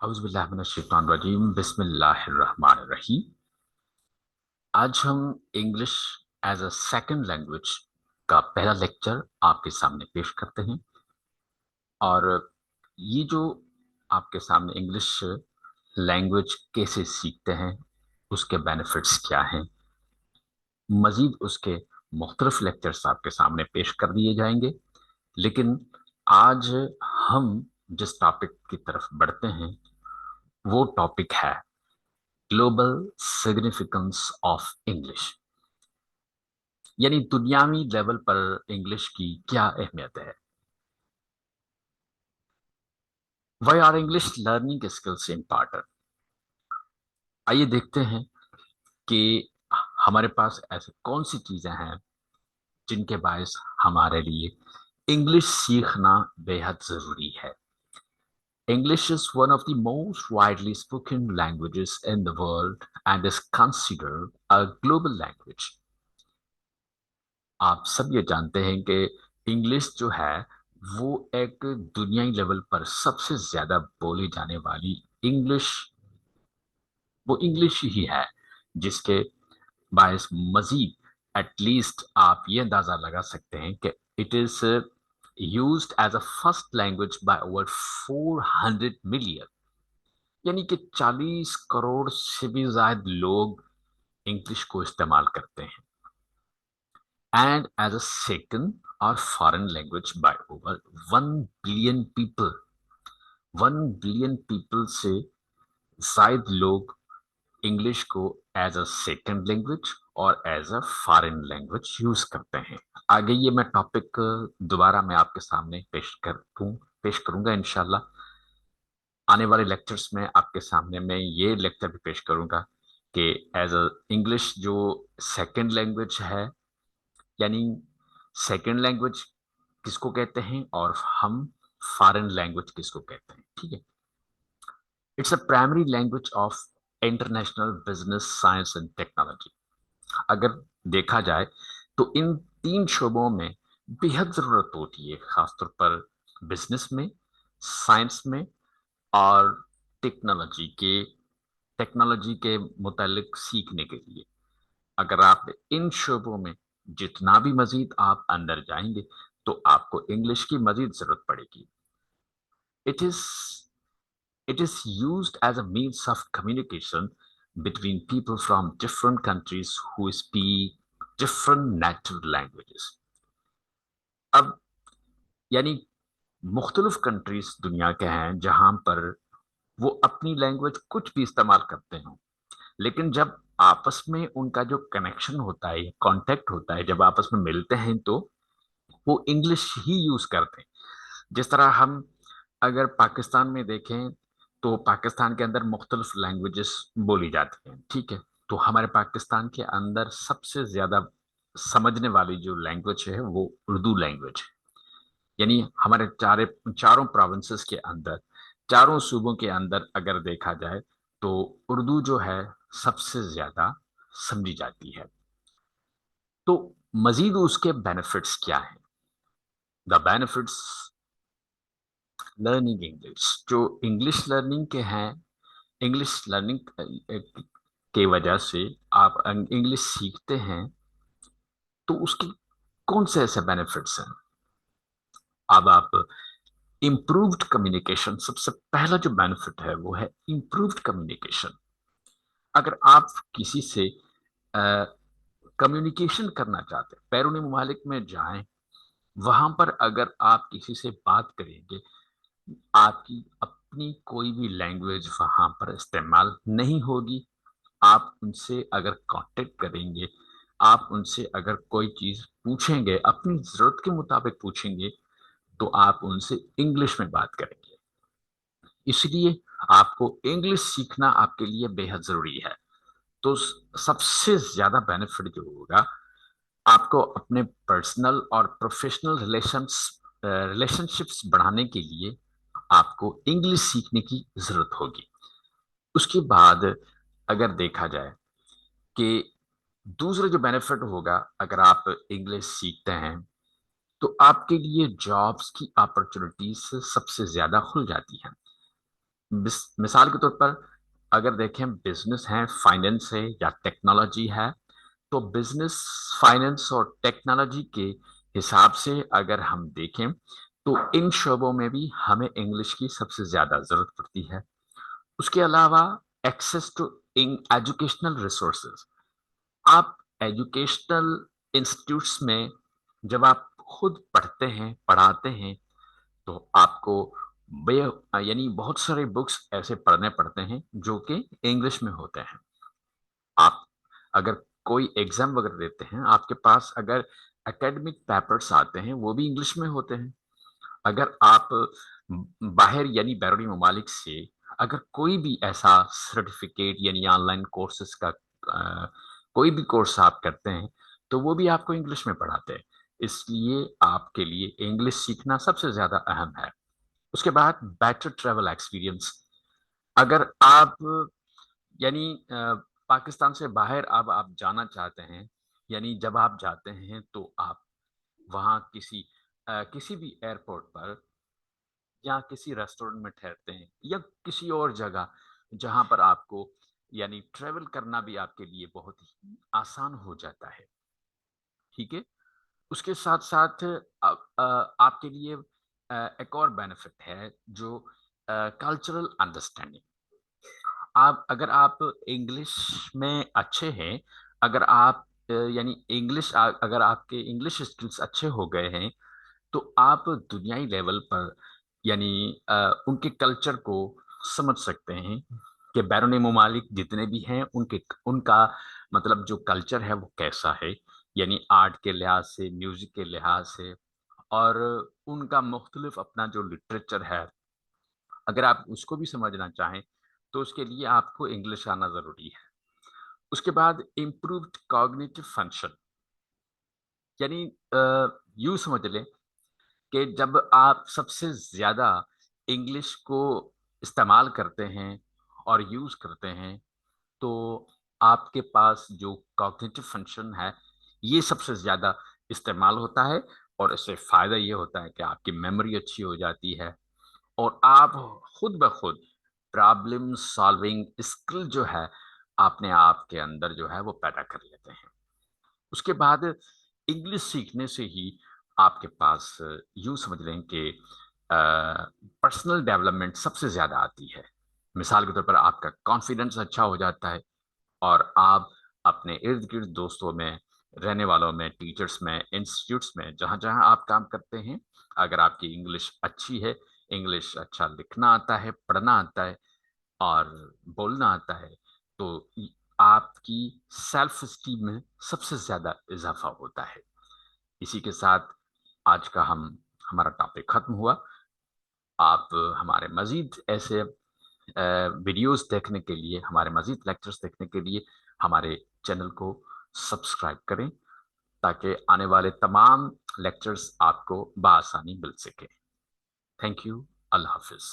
اعوذ باللہ من الشیطان الرجیم بسم اللہ الرحمن الرحیم۔ آج ہم English as a second language کا پہلا لیکچر آپ کے سامنے پیش کرتے ہیں، اور یہ جو آپ کے سامنے انگلش لینگویج کیسے سیکھتے ہیں، اس کے بینیفٹس کیا ہیں، مزید اس کے مختلف لیکچرز آپ کے سامنے پیش کر دیے جائیں گے۔ لیکن آج ہم جس ٹاپک کی طرف بڑھتے ہیں وہ ٹاپک ہے گلوبل سگنیفیکنس آف انگلش، یعنی دنیاوی لیول پر انگلش کی کیا اہمیت ہے۔ Why are English learning skills important? آئیے دیکھتے ہیں کہ ہمارے پاس ایسے کون سی چیزیں ہیں جن کے باعث ہمارے لیے انگلش سیکھنا بے حد ضروری ہے۔ English is one of the most widely spoken languages in the world and is considered a global language. آپ سب یہ جانتے ہیں کہ انگلش جو ہے وہ ایک دنیائی لیول پر سب سے زیادہ بولی جانے والی انگلش ہی ہے، جس کے باعث مزید ایٹ لیسٹ آپ یہ اندازہ لگا سکتے ہیں کہ it is used as a first language by over 400 million, یعنی کہ 40 کروڑ سے بھی زائد لوگ انگلش کو استعمال کرتے ہیں، and as a second or foreign language by over 1 billion people. 1 billion people سے زائد لوگ انگلش کو ایز اے سیکنڈ لینگویج اور as a foreign language use کرتے ہیں۔ آگے یہ میں ٹاپک دوبارہ میں آپ کے سامنے پیش کروں گا انشاءاللہ۔ آنے والے لیکچرز میں آپ کے سامنے میں یہ لیکچر بھی پیش کروں گا کہ ایز اے انگلش جو سیکنڈ لینگویج ہے، یعنی سیکنڈ لینگویج کس کو کہتے ہیں اور ہم فارن لینگویج کس کو کہتے ہیں، ٹھیک ہے۔ It's a primary language of international business, science and technology. اگر دیکھا جائے تو ان تین شعبوں میں بے حد ضرورت ہوتی ہے، خاص طور پر بزنس میں، سائنس میں اور ٹیکنالوجی کے متعلق سیکھنے کے لیے۔ اگر آپ ان شعبوں میں جتنا بھی مزید آپ اندر جائیں گے تو آپ کو انگلش کی مزید ضرورت پڑے گی۔ It is used as a means of communication between people from different countries who speak different native languages. اب یعنی مختلف کنٹریز دنیا کے ہیں جہاں پر وہ اپنی لینگویج کچھ بھی استعمال کرتے ہوں، لیکن جب آپس میں ان کا جو کنیکشن ہوتا ہے، کانٹیکٹ ہوتا ہے، جب آپس میں ملتے ہیں تو وہ انگلش ہی یوز کرتے ہیں۔ جس طرح ہم اگر پاکستان میں دیکھیں تو پاکستان کے اندر مختلف لینگویجز بولی جاتی ہیں، ٹھیک ہے، تو ہمارے پاکستان کے اندر سب سے زیادہ سمجھنے والی جو لینگویج ہے وہ اردو لینگویج ہے۔ یعنی ہمارے چاروں پروونسز کے اندر، چاروں صوبوں کے اندر اگر دیکھا جائے تو اردو جو ہے سب سے زیادہ سمجھی جاتی ہے۔ تو مزید اس کے بینیفٹس کیا ہیں؟ دا بینیفٹس لرننگ انگلش، جو انگلش لرننگ کے ہیں، انگلش لرننگ کی وجہ سے آپ انگلش سیکھتے ہیں تو اس کی کون سے ایسے بینیفٹس ہیں؟ اب آپ امپرووڈ کمیونیکیشن، سب سے پہلا جو بینیفٹ ہے وہ ہے امپرووڈ کمیونیکیشن۔ اگر آپ کسی سے کمیونیکیشن کرنا چاہتے ہیں، بیرونی ممالک میں جائیں، وہاں پر اگر آپ کسی سے بات کریں گے، آپ کی اپنی کوئی بھی لینگویج وہاں پر استعمال نہیں ہوگی۔ آپ ان سے اگر کانٹیکٹ کریں گے، آپ ان سے اگر کوئی چیز پوچھیں گے، اپنی ضرورت کے مطابق پوچھیں گے تو آپ ان سے انگلش میں بات کریں گے۔ اس لیے آپ کو انگلش سیکھنا آپ کے لیے بے حد ضروری ہے۔ تو سب سے زیادہ بینیفٹ جو ہوگا، آپ کو اپنے پرسنل اور پروفیشنل ریلیشن شپس بڑھانے کے لیے آپ کو انگلش سیکھنے کی ضرورت ہوگی۔ اس کے بعد اگر دیکھا جائے کہ دوسرا جو بینیفٹ ہوگا اگر آپ انگلش سیکھتے ہیں تو آپ کے لیے جابس کی اپرچونٹیز سب سے زیادہ کھل جاتی ہیں۔ مثال کے طور پر اگر دیکھیں بزنس ہے، فائنینس ہے یا ٹیکنالوجی ہے، تو بزنس، فائنینس اور ٹیکنالوجی کے حساب سے اگر ہم دیکھیں تو ان شعبوں میں بھی ہمیں انگلش کی سب سے زیادہ ضرورت پڑتی ہے۔ اس کے علاوہ ایکسیس ٹو ایجوکیشنل ریسورسز، آپ ایجوکیشنل انسٹیٹیوٹس میں جب آپ خود پڑھتے ہیں، پڑھاتے ہیں، تو آپ کو بے یعنی بہت سارے بکس ایسے پڑھنے پڑتے ہیں جو کہ انگلش میں ہوتے ہیں۔ آپ اگر کوئی ایگزام وغیرہ دیتے ہیں، آپ کے پاس اگر اکیڈمک پیپرز آتے ہیں وہ بھی انگلش میں ہوتے ہیں۔ اگر آپ باہر یعنی بیرونی ممالک سے اگر کوئی بھی ایسا سرٹیفکیٹ یعنی آن لائن کورسز کا کوئی بھی کورس آپ کرتے ہیں تو وہ بھی آپ کو انگلش میں پڑھاتے ہیں۔ اس لیے آپ کے لیے انگلش سیکھنا سب سے زیادہ اہم ہے۔ اس کے بعد بیٹر ٹریول ایکسپیرینس، اگر آپ یعنی پاکستان سے باہر اب آپ جانا چاہتے ہیں، یعنی جب آپ جاتے ہیں تو آپ وہاں کسی بھی ایئرپورٹ پر یا کسی ریسٹورینٹ میں ٹھہرتے ہیں یا کسی اور جگہ جہاں پر آپ کو یعنی ٹریول کرنا بھی آپ کے لیے بہت ہی آسان ہو جاتا ہے، ٹھیک ہے۔ اس کے ساتھ ساتھ آپ کے لیے ایک اور بینیفٹ ہے جو کلچرل انڈرسٹینڈنگ، اگر آپ انگلش میں اچھے ہیں، اگر آپ یعنی انگلش اگر آپ کے انگلش اسکلس اچھے ہو گئے ہیں تو آپ دنیائی لیول پر یعنی ان کے کلچر کو سمجھ سکتے ہیں کہ بیرون ممالک جتنے بھی ہیں ان کا مطلب جو کلچر ہے وہ کیسا ہے، یعنی آرٹ کے لحاظ سے، میوزک کے لحاظ سے، اور ان کا مختلف اپنا جو لٹریچر ہے، اگر آپ اس کو بھی سمجھنا چاہیں تو اس کے لیے آپ کو انگلش آنا ضروری ہے۔ اس کے بعد امپرووڈ کوگنیٹو فنکشن، یعنی یوں سمجھ لیں کہ جب آپ سب سے زیادہ انگلش کو استعمال کرتے ہیں اور یوز کرتے ہیں تو آپ کے پاس جو کوگنیٹو فنکشن ہے یہ سب سے زیادہ استعمال ہوتا ہے، اور اس سے فائدہ یہ ہوتا ہے کہ آپ کی میموری اچھی ہو جاتی ہے اور آپ خود بخود پرابلم سالونگ اسکل جو ہے اپنے آپ کے اندر جو ہے وہ پیدا کر لیتے ہیں۔ اس کے بعد انگلش سیکھنے سے ہی آپ کے پاس یوں سمجھ لیں کہ پرسنل ڈیولپمنٹ سب سے زیادہ آتی ہے۔ مثال کے طور پر آپ کا کانفیڈنس اچھا ہو جاتا ہے اور آپ اپنے ارد گرد دوستوں میں، رہنے والوں میں، ٹیچرس میں، انسٹیٹیوٹس میں، جہاں جہاں آپ کام کرتے ہیں، اگر آپ کی انگلش اچھی ہے، انگلش اچھا لکھنا آتا ہے، پڑھنا آتا ہے اور بولنا آتا ہے، تو آپ کی سیلف اسٹیم میں سب سے زیادہ اضافہ ہوتا ہے۔ اسی کے ساتھ آج کا ہمارا ٹاپک ختم ہوا۔ آپ ہمارے مزید ایسے ویڈیوز دیکھنے کے لیے، ہمارے مزید لیکچرز دیکھنے کے لیے ہمارے چینل کو سبسکرائب کریں تاکہ آنے والے تمام لیکچرز آپ کو بآسانی مل سکے۔ تھینک یو، اللہ حافظ۔